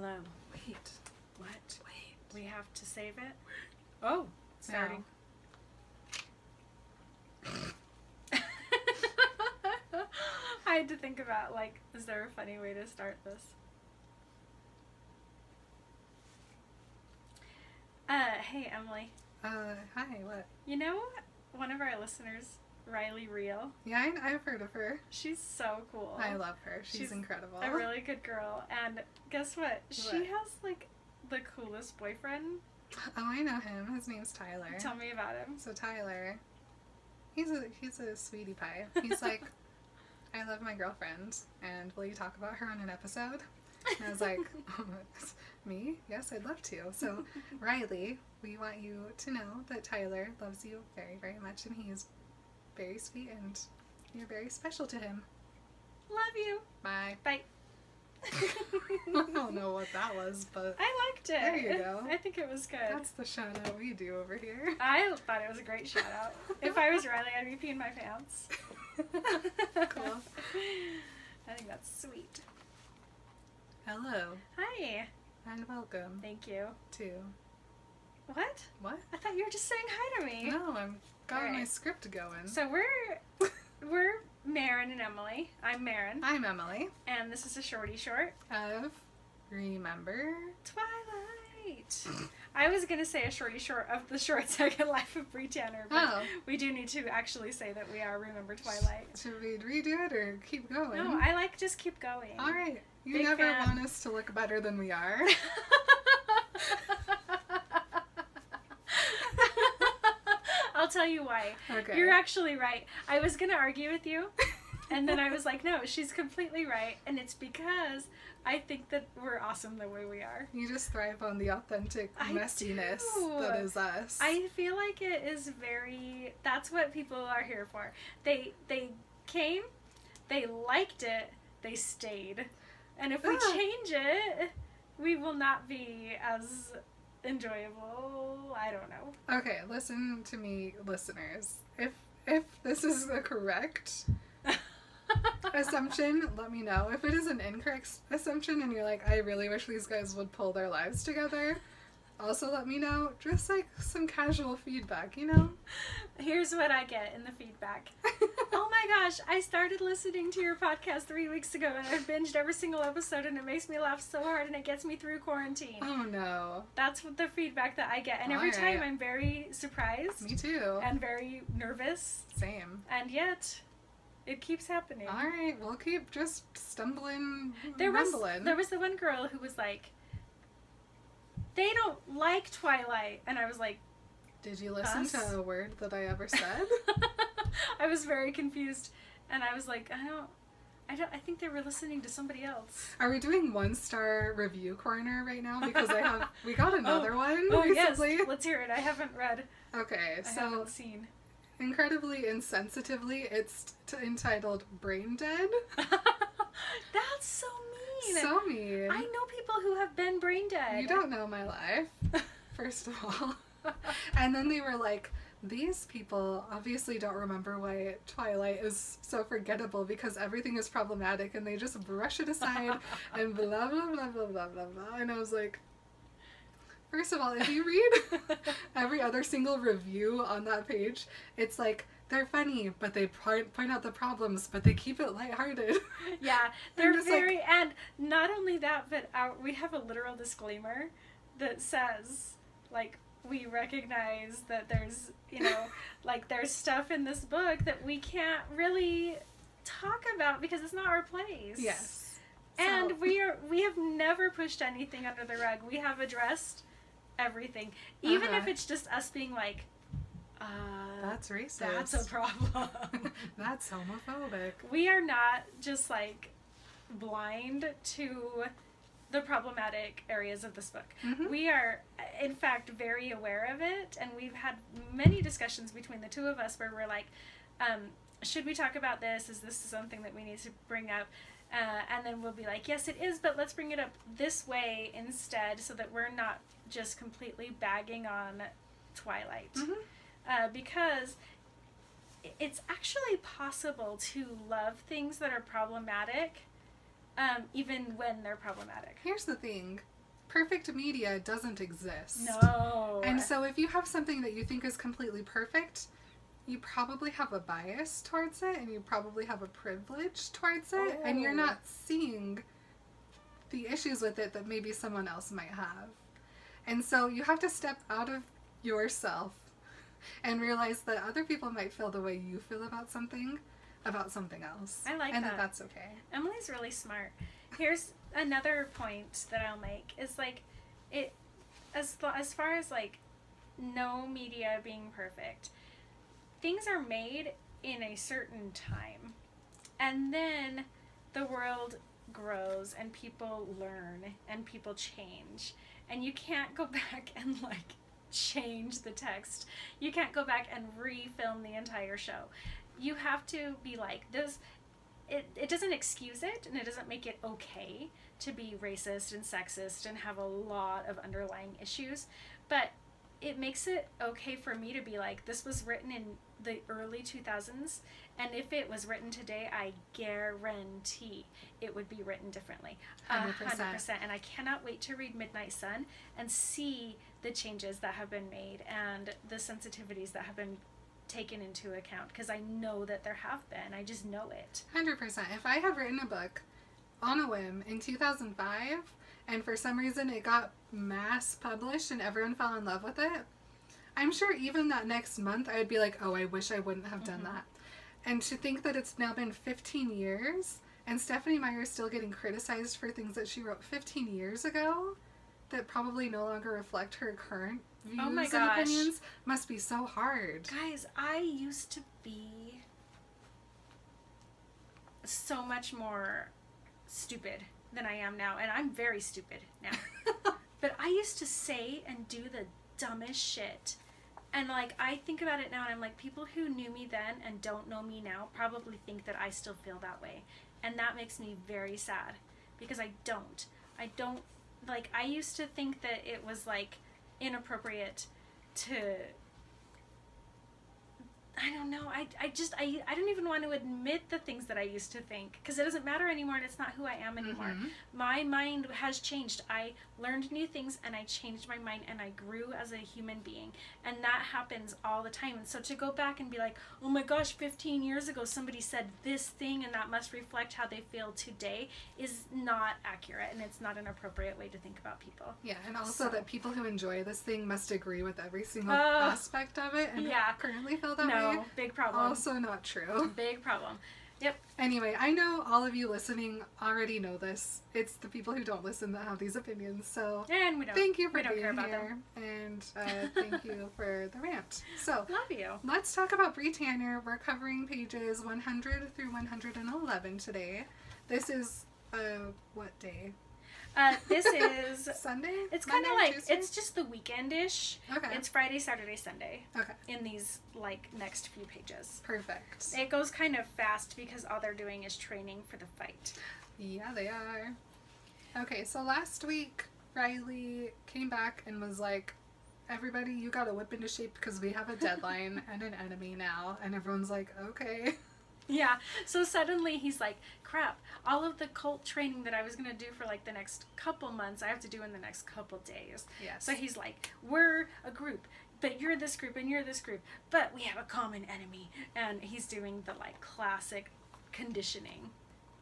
Hello. Wait. What? Wait. We have to save it? Oh, starting. I had to think about, like, is there a funny way to start this? Hey, Emily. Hi, what? You know one of our listeners, Riley Reel? Yeah, I've heard of her. She's so cool. I love her. She's incredible. A really good girl. And guess what? She has, like, the coolest boyfriend. Oh, I know him. His name's Tyler. Tell me about him. So Tyler, he's a sweetie pie. He's like, I love my girlfriend, and will you talk about her on an episode? And I was like, oh, me? Yes, I'd love to. So, Riley, we want you to know that Tyler loves you very, very much, and he is very sweet, and you're very special to him. Love you. Bye. Bye. I don't know what that was, but I liked it. There you go. I think it was good. That's the shout out we do over here. I thought it was a great shout out. If I was Riley, I'd be peeing my pants. Cool. I think that's sweet. Hello. Hi. And welcome. Thank you. To What? what? I thought you were just saying hi to me. No, I'm got Alright. my script going. So we're Marin and Emily. I'm Marin. I'm Emily And this is a shorty short. of Remember Twilight. I was going to say a shorty short of the short second life of Bree Tanner, but we do need to actually say that we are Remember Twilight. Should we redo it or keep going? No, I like just keep going. Alright. You Big never fan. want us to look better than we are. I'll tell you why. Okay. You're actually right. I was going to argue with you, and then I was like, no, she's completely right, and it's because I think that we're awesome the way we are. You just thrive on the authentic I messiness do. that is us. I feel like it is that's what people are here for. They came, they liked it, they stayed. And if we change it, we will not be as enjoyable. I don't know. Okay, listen to me, listeners. If this is the correct assumption, let me know. If it is an incorrect assumption and you're like, I really wish these guys would pull their lives together, also let me know. Just like some casual feedback, you know? Here's what I get in the feedback. Oh my gosh, I started listening to your podcast 3 weeks ago and I've binged every single episode and it makes me laugh so hard and it gets me through quarantine. Oh no. That's what the feedback that I get. And every time I'm very surprised. Me too. And very nervous. Same. And yet, it keeps happening. Alright, we'll keep just stumbling, There was the one girl who was like, they don't like Twilight. And I was like, did you listen to a word that I ever said? I was very confused. And I was like, I think they were listening to somebody else. Are we doing 1-star review corner right now? Because we got another one recently. Yes, let's hear it. I haven't read. Okay, I haven't seen. Incredibly insensitively, it's entitled Brain Dead. That's so mean. So mean. I know people who have been brain dead. You don't know my life, first of all. And then they were like, these people obviously don't remember why Twilight is so forgettable because everything is problematic and they just brush it aside and blah, blah, blah, blah, blah, blah, blah. And I was like, first of all, if you read every other single review on that page, it's like, they're funny, but they point out the problems, but they keep it lighthearted. Yeah, they're very, like, and not only that, but we have a literal disclaimer that says, like, we recognize that there's, like, there's stuff in this book that we can't really talk about because it's not our place. Yes. And we have never pushed anything under the rug. We have addressed everything. Even if it's just us being like, that's racist. That's a problem. That's homophobic. We are not just, like, blind to the problematic areas of this book. Mm-hmm. We are, in fact, very aware of it, and we've had many discussions between the two of us where we're like, should we talk about this? Is this something that we need to bring up? And then we'll be like, yes, it is, but let's bring it up this way instead so that we're not just completely bagging on Twilight. Mm-hmm. Because it's actually possible to love things that are problematic, even when they're problematic. Here's the thing. perfect media doesn't exist. No. And so if you have something that you think is completely perfect, you probably have a bias towards it, and you probably have a privilege towards it, and you're not seeing the issues with it that maybe someone else might have. And so you have to step out of yourself and realize that other people might feel the way you feel about something else. I like and that. that's okay. Emily's really smart. Here's another point that I'll make is like it as far as like no media being perfect. Things are made in a certain time, and then the world grows and people learn and people change, and you can't go back and like change the text. You can't go back and refilm the entire show. You have to be like this. It doesn't excuse it, and it doesn't make it okay to be racist and sexist and have a lot of underlying issues, but it makes it okay for me to be like, this was written in the early 2000s, and if it was written today, I guarantee it would be written differently. 100%. And I cannot wait to read Midnight Sun and see the changes that have been made and the sensitivities that have been taken into account, because I know that there have been. I just know it. 100%. If I had written a book on a whim in 2005, and for some reason it got mass published and everyone fell in love with it, I'm sure even that next month I would be like, oh, I wish I wouldn't have done that. And to think that it's now been 15 years and Stephanie Meyer is still getting criticized for things that she wrote 15 years ago that probably no longer reflect her current views and opinions must be so hard. Guys, I used to be so much more stupid than I am now, and I'm very stupid now. But I used to say and do the dumbest shit. And like, I think about it now and I'm like, people who knew me then and don't know me now probably think that I still feel that way. And that makes me very sad, because I don't. Like, I used to think that it was like inappropriate to, I don't know, I don't even want to admit the things that I used to think, because it doesn't matter anymore and it's not who I am anymore. My mind has changed. I learned new things and I changed my mind and I grew as a human being, and that happens all the time. And so to go back and be like, oh my gosh, 15 years ago somebody said this thing and that must reflect how they feel today is not accurate, and it's not an appropriate way to think about people. Yeah, and also that people who enjoy this thing must agree with every single aspect of it and currently feel that way. Big problem. Also not true. Big problem. Yep. Anyway, I know all of you listening already know this. It's the people who don't listen that have these opinions. So and we don't. Thank you for we don't being care about here, them. and thank you for the rant. So love you. Let's talk about Bree Tanner. We're covering pages 100 through 111 today. This is what day? This is Sunday? It's kind of like, Tuesday? it's just the weekend-ish. Okay. It's Friday, Saturday, Sunday. Okay. In these, like, next few pages. Perfect. It goes kind of fast because all they're doing is training for the fight. Yeah, they are. Okay, so last week, Riley came back and was like, everybody, you gotta whip into shape because we have a deadline and an enemy now. And everyone's like, okay. Yeah, so suddenly he's like, crap, all of the cult training that I was going to do for like the next couple months, I have to do in the next couple days. Yes. So he's like, we're a group, but you're this group and you're this group, but we have a common enemy. And he's doing the like classic conditioning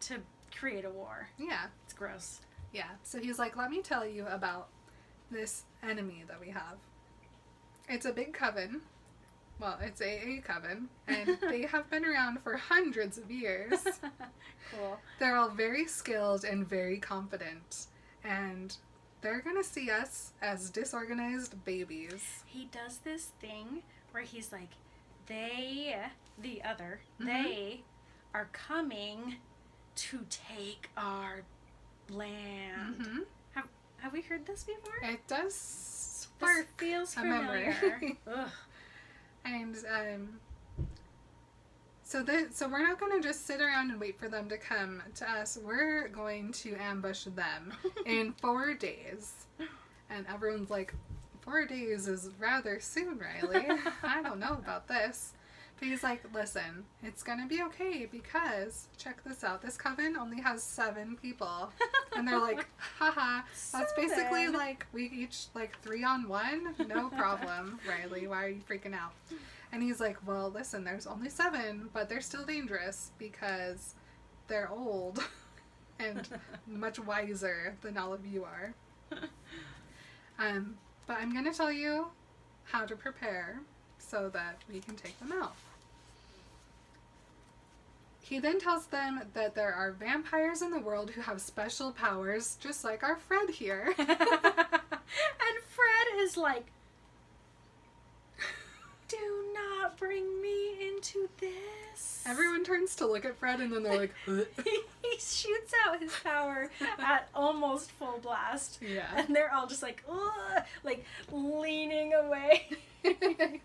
to create a war. Yeah. It's gross. Yeah, so he's like, let me tell you about this enemy that we have. It's a big coven. Well, it's a coven, and they have been around for hundreds of years. Cool. They're all very skilled and very competent, and they're gonna see us as disorganized babies. He does this thing where he's like, they Mm-hmm. they are coming to take our land. Mm-hmm. Have we heard this before? It does This spark feels a familiar. memory. Ugh. And so we're not going to just sit around and wait for them to come to us. We're going to ambush them in 4 days. And everyone's like, 4 days is rather soon, Riley. I don't know about this. But he's like, listen, it's gonna be okay because, check this out, this coven only has 7 people. And they're like, haha, that's basically 7? like, we each, like, 3 on 1? No problem, Riley, why are you freaking out? And he's like, well, listen, there's only 7, but they're still dangerous because they're old and much wiser than all of you are. But I'm gonna tell you how to prepare so that we can take them out. He then tells them that there are vampires in the world who have special powers, just like our Fred here. And Fred is like, do not bring me into this. Everyone turns to look at Fred and then they're like, he shoots out his power at almost full blast. yeah. And they're all just like, ugh, like leaning away. And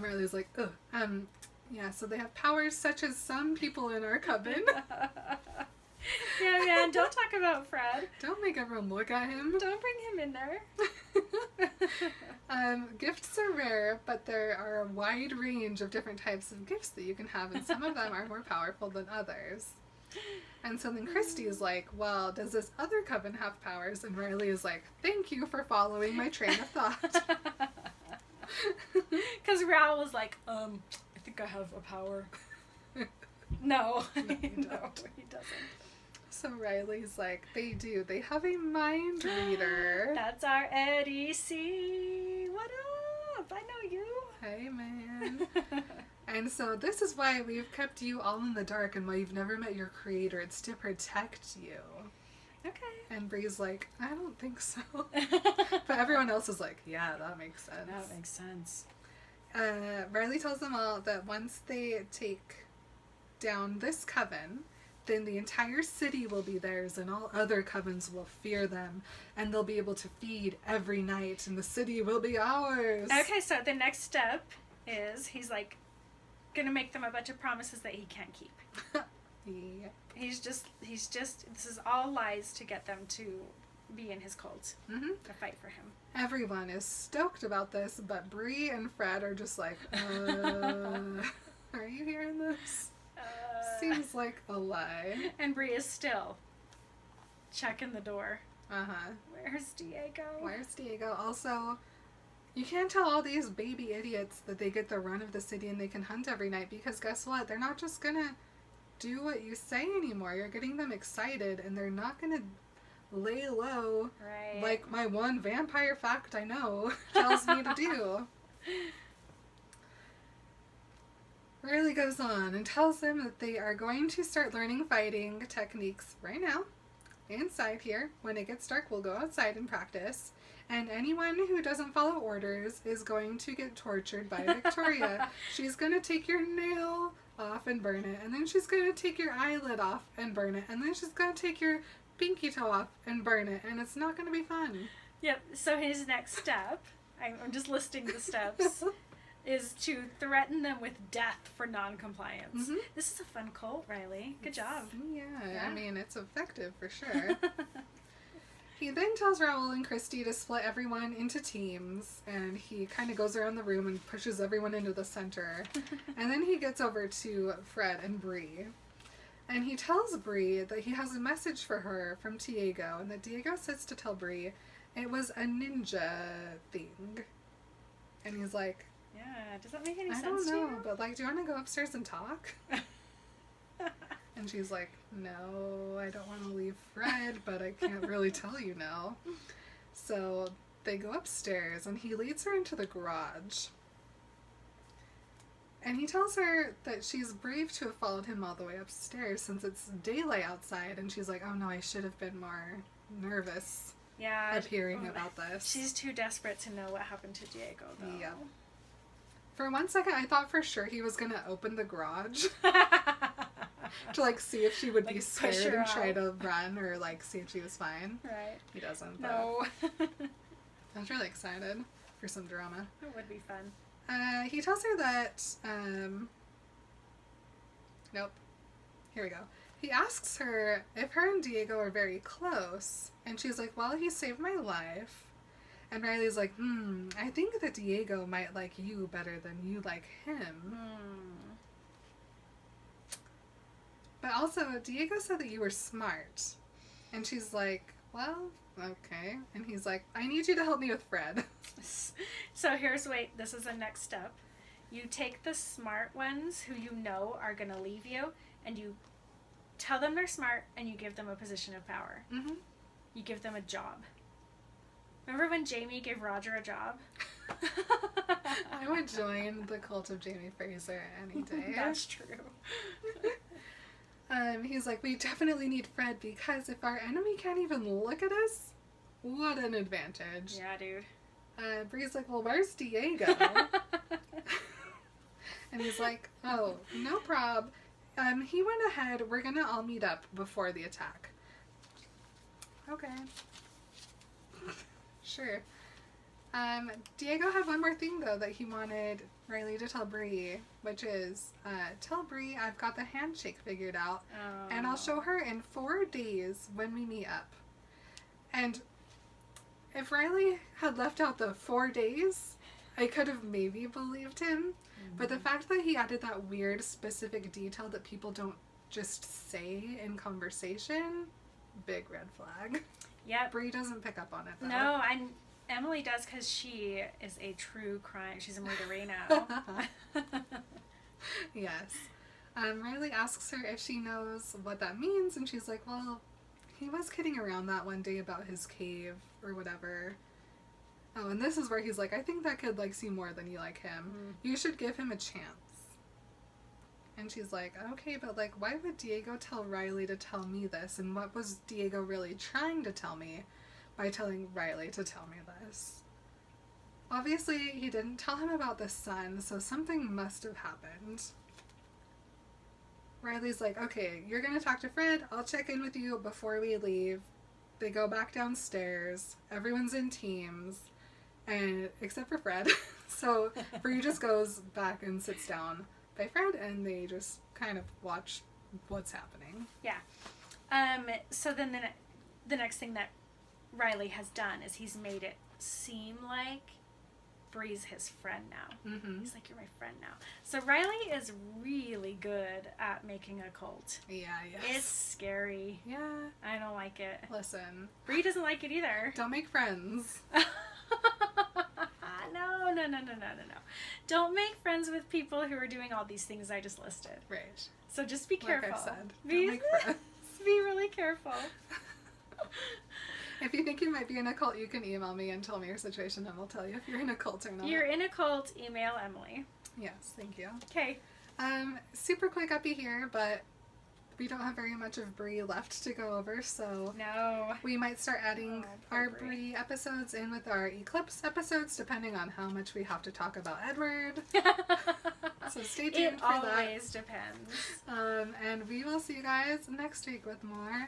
Riley's like, ugh. Yeah, so they have powers such as some people in our coven. Yeah, man, don't talk about Fred. Don't make everyone look at him. Don't bring him in there. Gifts are rare, but there are a wide range of different types of gifts that you can have, and some of them are more powerful than others. And so then Christy is like, well, does this other coven have powers? And Riley is like, thank you for following my train of thought. Because Raoul was like, I think I have a power. No, you no, don't. he doesn't. So Riley's like, they do. They have a mind reader. That's our Eddie C. What up? I know you. Hey, man. And so this is why we've kept you all in the dark and why you've never met your creator. It's to protect you. Okay. And Bree's like, I don't think so. But everyone else is like, yeah, that makes sense. That makes sense. Riley tells them all that once they take down this coven, then the entire city will be theirs and all other covens will fear them and they'll be able to feed every night and the city will be ours. Okay, so the next step is he's like gonna make them a bunch of promises that he can't keep. Yeah. He's just this is all lies to get them to be in his cult. Mm-hmm. To fight for him. Everyone is stoked about this, but Bree and Fred are just like, are you hearing this? Seems like a lie. And Bree is still checking the door. Uh-huh. Where's Diego? Where's Diego? Also, you can't tell all these baby idiots that they get the run of the city and they can hunt every night because guess what? They're not just gonna do what you say anymore. You're getting them excited and they're not gonna lay low Right. like my one vampire fact I know tells me to do. Riley goes on and tells them that they are going to start learning fighting techniques right now, inside here. When it gets dark, we'll go outside and practice. And anyone who doesn't follow orders is going to get tortured by Victoria. She's going to take your nail off and burn it. And then she's going to take your eyelid off and burn it. And then she's going to take your pinky toe off and burn it. And it's not going to be fun. Yep, so his next step, I'm just listing the steps, is to threaten them with death for non-compliance. Mhm. This is a fun cult, Riley. Good job. Yeah, I mean, it's effective for sure. He then tells Raoul and Christy to split everyone into teams, and he kind of goes around the room and pushes everyone into the center. And then he gets over to Fred and Bree. And he tells Bree that he has a message for her from Diego, and that Diego says to tell Bree it was a ninja thing. And he's like, Yeah, does that make any I sense don't know, to you? but like, do you want to go upstairs and talk? And she's like, no, I don't want to leave Fred, but I can't really tell you now. So they go upstairs and he leads her into the garage. And he tells her that she's brave to have followed him all the way upstairs since it's daylight outside. And she's like, oh no, I should have been more nervous Yeah. appearing about this. She's too desperate to know what happened to Diego, though. Yeah. For 1 second, I thought for sure he was going to open the garage to like see if she would Like, be push scared her and try out. to run or like see if she was fine. Right. He doesn't. But No. I was really excited for some drama. It would be fun. He tells her that, nope. Here we go. He asks her if her and Diego are very close. And she's like, well, he saved my life. And Riley's like, I think that Diego might like you better than you like him. Also, Diego said that you were smart. And she's like, well, okay. And he's like, I need you to help me with Fred. So this is the next step. You take the smart ones who you know are going to leave you, and you tell them they're smart, and you give them a position of power. Mm-hmm. You give them a job. Remember when Jamie gave Roger a job? I would join the cult of Jamie Fraser any day. That's true. He's like, we definitely need Fred because if our enemy can't even look at us, what an advantage. Yeah, dude. Bree's like, well, where's Diego? And he's like, oh, no prob. He went ahead. We're going to all meet up before the attack. Okay. Sure. Diego had one more thing, though, that he wanted Riley to tell Bree, which is, tell Bree I've got the handshake figured out, and I'll show her in 4 days when we meet up. And if Riley had left out the 4 days, I could have maybe believed him, but the fact that he added that weird specific detail that people don't just say in conversation, big red flag. Yep. Bree doesn't pick up on it, though. No, Emily does because she is a true crime. She's a murderer now. Yes. Riley asks her if she knows what that means, and she's like, well, he was kidding around that one day about his cave or whatever. Oh, and this is where he's like, I think that kid likes you more than you like him. You should give him a chance. And she's like, okay, but like, why would Diego tell Riley to tell me this? And what was Diego really trying to tell me by telling Riley to tell me this? Obviously, he didn't tell him about the sun, so something must have happened. Riley's like, okay, you're going to talk to Fred. I'll check in with you before we leave. They go back downstairs. Everyone's in teams, and except for Fred. So Bree just goes back and sits down by Fred, and they just kind of watch what's happening. Yeah. So then the next thing that Riley has done is he's made it seem like Bree's his friend now. Mm-hmm. He's like, you're my friend now. So Riley is really good at making a cult. Yeah, yes. It's scary. Yeah. I don't like it. Listen. Bree doesn't like it either. Don't make friends. No. Don't make friends with people who are doing all these things I just listed. Right. So just be careful. Like I said, don't make friends. Be really careful. If you think you might be in a cult, you can email me and tell me your situation, and I'll tell you if you're in a cult or not. You're in a cult, email Emily. Yes, thank you. Okay. Super quick uppy here, but we don't have very much of Bree left to go over, so no, we might start adding our Bree. Bree episodes in with our Eclipse episodes, depending on how much we have to talk about Edward. So stay tuned for that. It always depends. And we will see you guys next week with more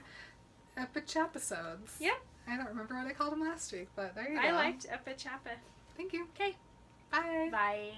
episodes. Yep. I don't remember what I called them last week, but there you go. I liked Epichabba. Thank you. Okay. Bye. Bye.